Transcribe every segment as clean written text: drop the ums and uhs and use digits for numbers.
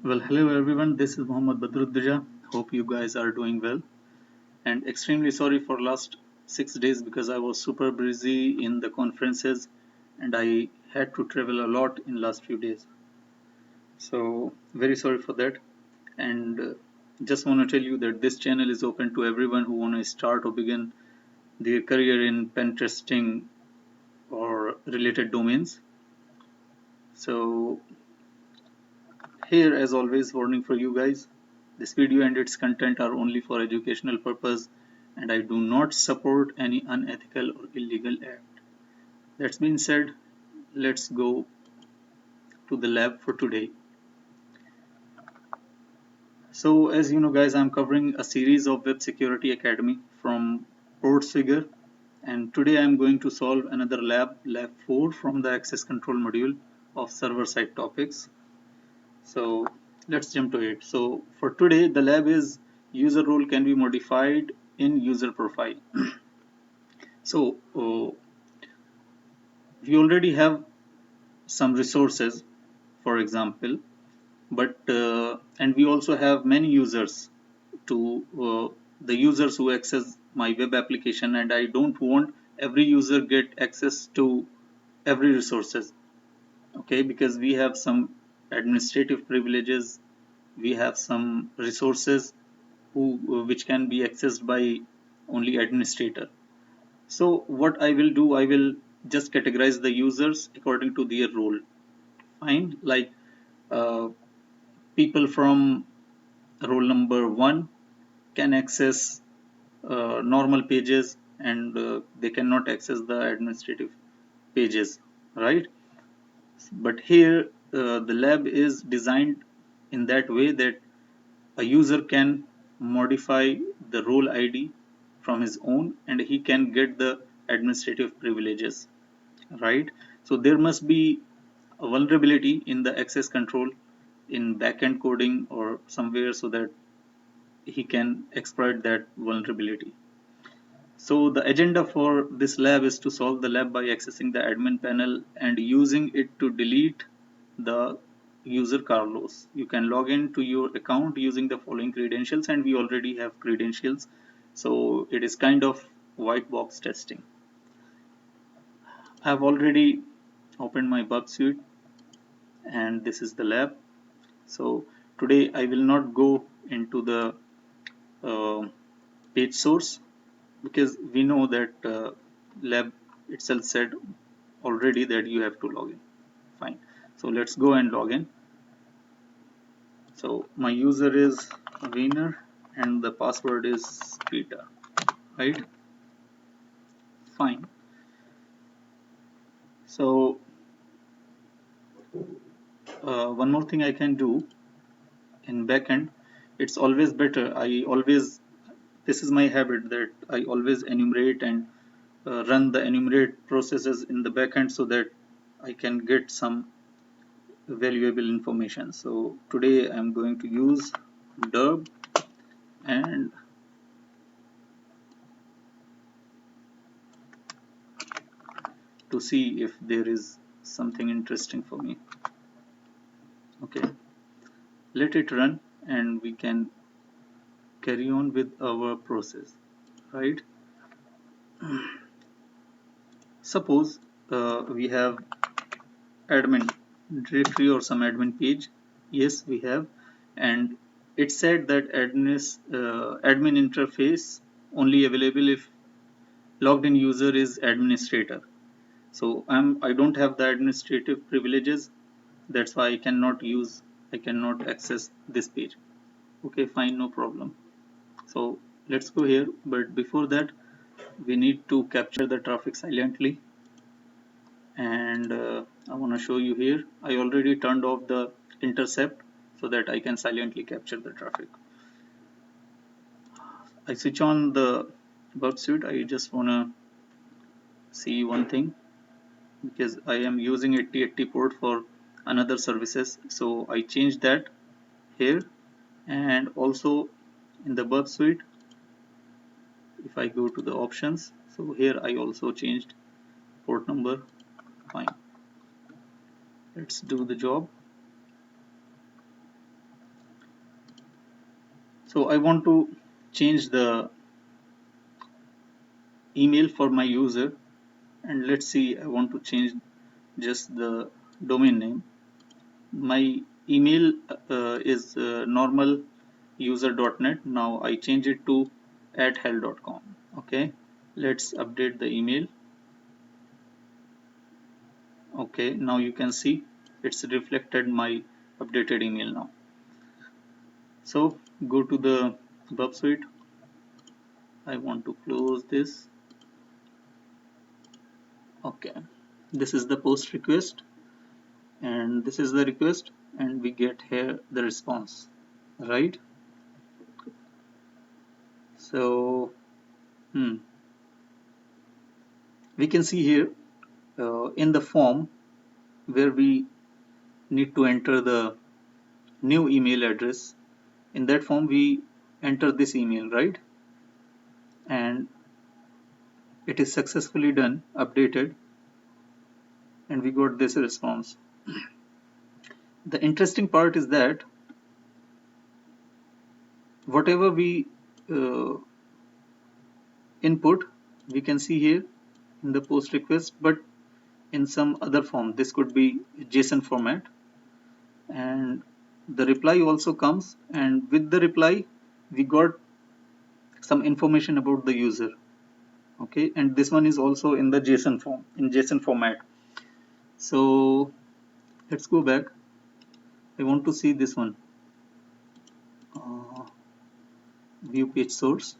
Well, hello everyone. This is Mohammad Badruddin. Hope you guys are doing well. And extremely sorry for last 6 days because I was super busy in the conferences and I had to travel a lot in last few days. So very sorry for that. And just want to tell you that this channel is open to everyone who want to start or begin their career in pen testing or related domains. So here, as always, warning for you guys. This video and its content are only for educational purpose and I do not support any unethical or illegal act. That being said, let's go to the lab for today. So as you know guys, I'm covering a series of Web Security Academy from Portsfigure, and today I'm going to solve another lab 4 from the access control module of server side topics. So let's jump to it. So for today, the lab is user role can be modified in user profile. So we already have some resources, for example, but and we also have many users to the users who access my web application, and I don't want every user get access to every resources. Okay, because we have some administrative privileges, we have some resources which can be accessed by only administrator. So what I will do, I will just categorize the users according to their role. Fine, like uh, people from role number 1 can access normal pages and they cannot access the administrative pages, right? But here the lab is designed in that way that a user can modify the role ID from his own and he can get the administrative privileges, right? So there must be a vulnerability in the access control in backend coding or somewhere so that he can exploit that vulnerability. So the agenda for this lab is to solve the lab by accessing the admin panel and using it to delete the user Carlos. You can log in to your account using the following credentials, and we already have credentials. So it is kind of white box testing. I've already opened my bug suite and this is the lab. So today I will not go into the uh, page source because we know that lab itself said already that you have to log in. Fine. So let's go and log in. So my user is Wiener and the password is Peter, right? Fine. So one more thing I can do in backend, it's always better. This is my habit that I always enumerate and run the enumerate processes in the backend so that I can get some valuable information. So today I'm going to use derb and to see if there is something interesting for me. Okay, let it run and we can carry on with our process, right? Suppose we have admin directory or some admin page. Yes, we have, and it said that admin interface only available if logged in user is administrator. So I don't have the administrative privileges. That's why I cannot access this page. Okay, fine, no problem. So let's go here. But before that, we need to capture the traffic silently. And I want to show you here. I already turned off the intercept so that I can silently capture the traffic. I switch on the bug suite. I just want to see one thing because I am using 8080 port for another services. So I changed that here, and also in the bug suite, if I go to the options, so here I also changed port number. Fine, let's do the job. So I want to change the email for my user, and let's see, I want to change just the domain name. My email is normal user.net. Now I change it to @hell.com. Okay, let's update the email. Okay, now you can see it's reflected my updated email now. So go to the Bub Suite. I want to close this. Okay, this is the post request, and this is the request, and we get here the response, right? So we can see here in the form where we need to enter the new email address. In that form we enter this email, right? And it is successfully done, updated, and we got this response. The interesting part is that whatever we uh, input, we can see here in the post request, but in some other form. This could be JSON format, and the reply also comes, and with the reply we got some information about the user. Okay, and this one is also in the JSON form, in JSON format. So let's go back. I want to see this one. View page source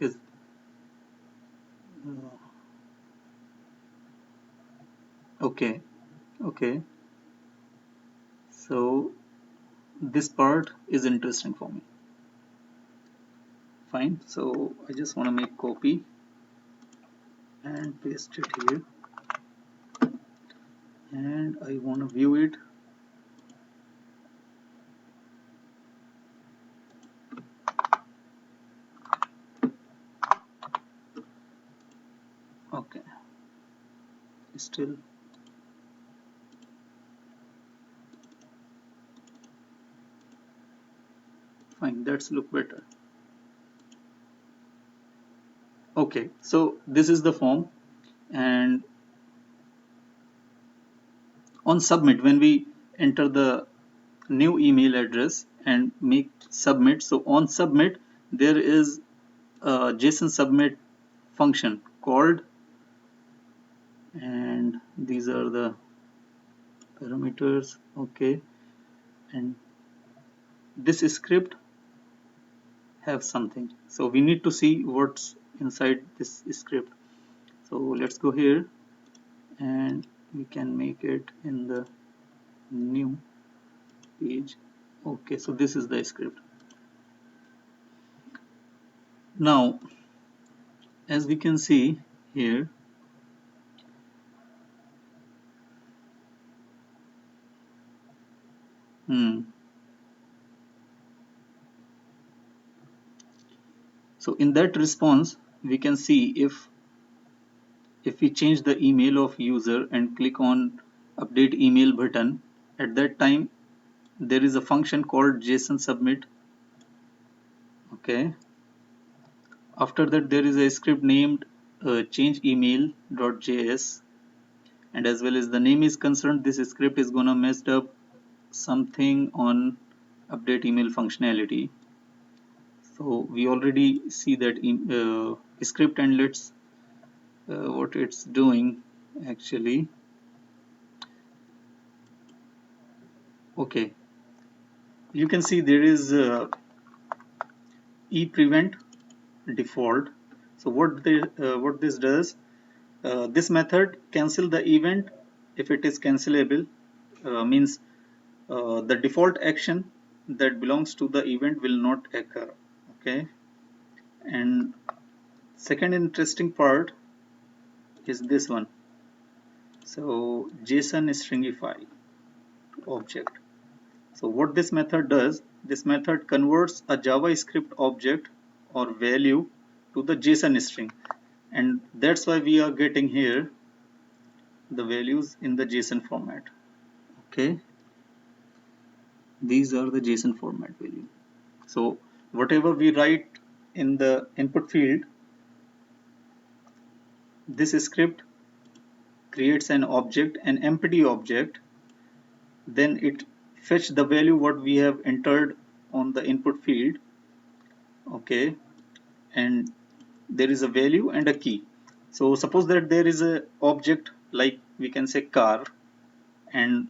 is okay. Okay, so this part is interesting for me. Fine, so I just want to make copy and paste it here, and I want to view it. Okay, still fine, that's look better. Okay, so this is the form, and on submit, when we enter the new email address and make submit, so on submit there is a JSON submit function called, and these are the parameters. Okay, and this script have something, so we need to see what's inside this script. So let's go here, and we can make it in the new page. Okay, so this is the script. Now as we can see here, so in that response we can see if we change the email of user and click on update email button, at that time there is a function called JSON submit. Okay, after that there is a script named change email.js, and as well as the name is concerned, this script is gonna mess up something on update email functionality. So we already see that script, and let's what it's doing actually. Okay, you can see there is ePrevent default. So what this does, this method cancel the event if it is cancelable, means the default action that belongs to the event will not occur. Okay, and second interesting part is this one. So JSON stringify object. So what this method does, this method converts a JavaScript object or value to the JSON string, and that's why we are getting here the values in the JSON format. Okay, these are the JSON format value. So whatever we write in the input field, this script creates an object, an empty object, then it fetch the value what we have entered on the input field, okay, and there is a value and a key. So suppose that there is a object like we can say car, and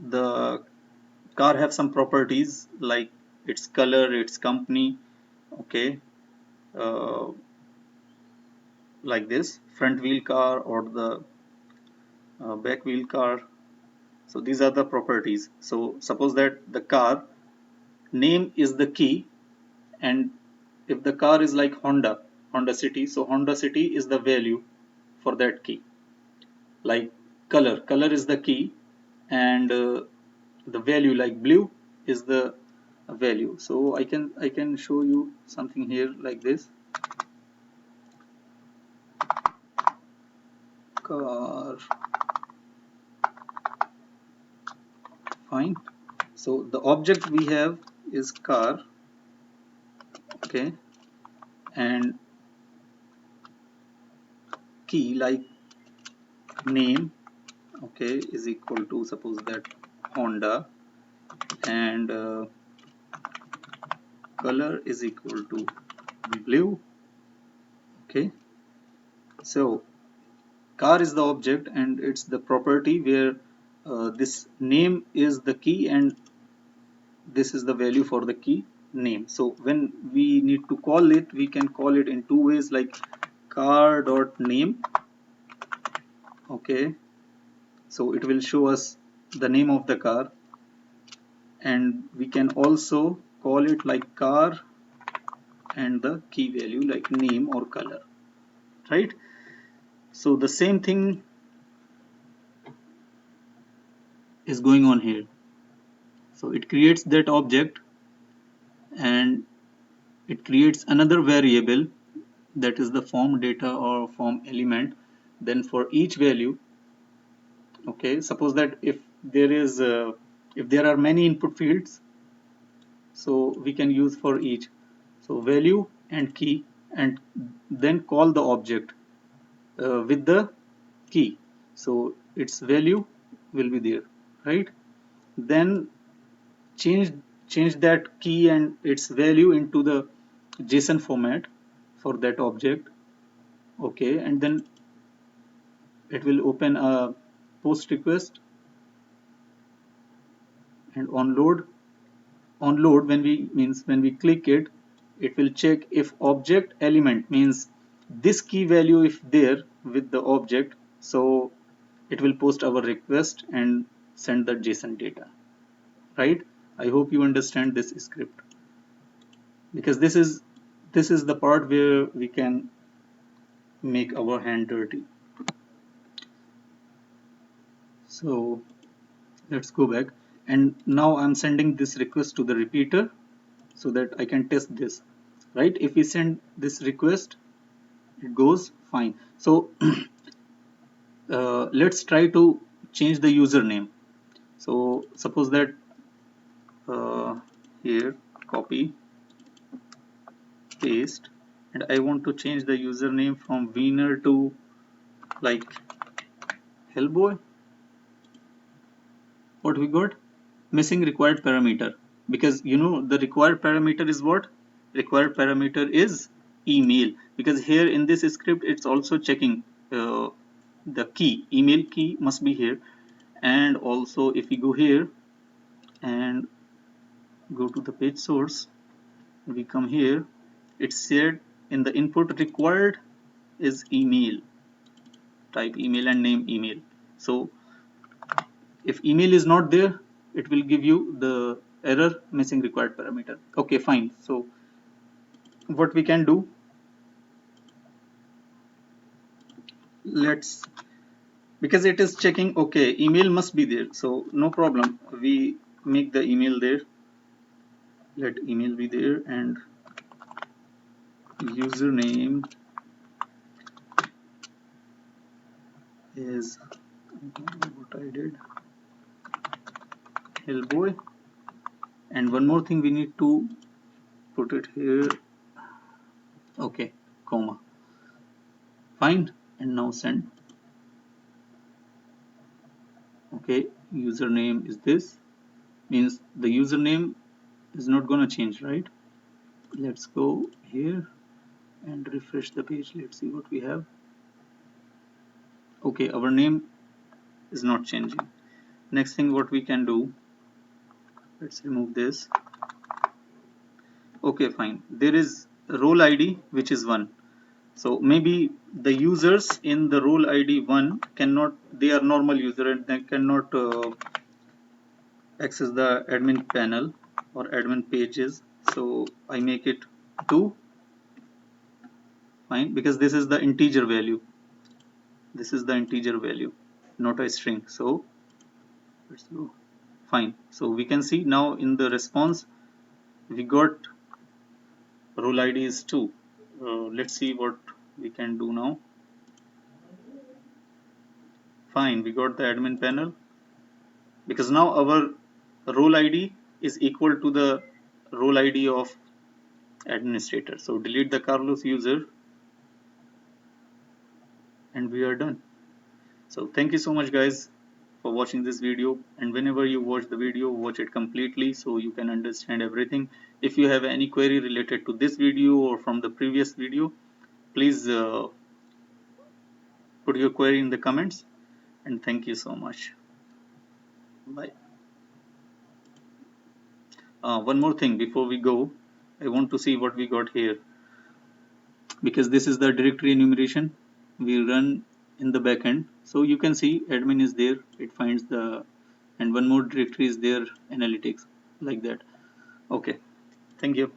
the car have some properties like its color, its company, okay, uh, like this front wheel car or the back wheel car. So these are the properties. So suppose that the car name is the key, and if the car is like Honda City, so Honda City is the value for that key. Like color is the key, and the value like blue is the value. So I can show you something here like this. Car, fine. So the object we have is car, okay, and key like name, okay, is equal to suppose that Honda, and color is equal to blue, okay. So car is the object and it's the property where this name is the key and this is the value for the key name. So when we need to call it, we can call it in two ways, like car dot name, okay, so it will show us the name of the car, and we can also call it like car and the key value like name or color, right? So the same thing is going on here. So it creates that object and it creates another variable, that is the form data or form element. Then for each value, okay, suppose that if there are many input fields, so we can use for each, so value and key, and then call the object with the key, so its value will be there, right? Then change change that key and its value into the JSON format for that object, okay, and then it will open a post request, and on load when we click it, it will check if object element means this key value if there with the object, so it will post our request and send the JSON data, right? I hope you understand this script, because this is the part where we can make our hand dirty. So let's go back, and now I'm sending this request to the repeater so that I can test this, right? If we send this request, it goes fine. So let's try to change the username. So suppose that here copy paste, and I want to change the username from Wiener to like Hellboy. What we got? Missing required parameter, because the required parameter is what? Required parameter is email, because here in this script it's also checking the key, email key must be here. And also if we go here and go to the page source, we come here, it said in the input required is email, type email and name email. So if email is not there, it will give you the error missing required parameter. Okay, fine. So what we can do, let's, because it is checking, okay, email must be there, so no problem, we make the email there, let email be there, and username is, what I did, Hellboy, And one more thing we need to put it here. Okay, comma. Fine. And now send. Okay, username is this. Means the username is not gonna change, right? Let's go here and refresh the page. Let's see what we have. Okay, our name is not changing. Next thing what we can do, let's remove this. Okay, fine. There is role ID which is 1. So maybe the users in the role ID 1 cannot, they are normal user and they cannot access the admin panel or admin pages. So I make it 2. Fine, because this is the integer value. This is the integer value, not a string. So let's go. Fine. So we can see now in the response we got role ID is 2. Let's see what we can do now. Fine, we got the admin panel because now our role ID is equal to the role ID of administrator. So delete the Carlos user and we are done. So thank you so much guys for watching this video, and whenever you watch the video, watch it completely so you can understand everything. If you have any query related to this video or from the previous video, please put your query in the comments, and thank you so much. Bye. One more thing before we go, I want to see what we got here, because this is the directory enumeration we run in the backend. So you can see admin is there, it finds the, and one more directory is there, analytics, like that. Okay, thank you.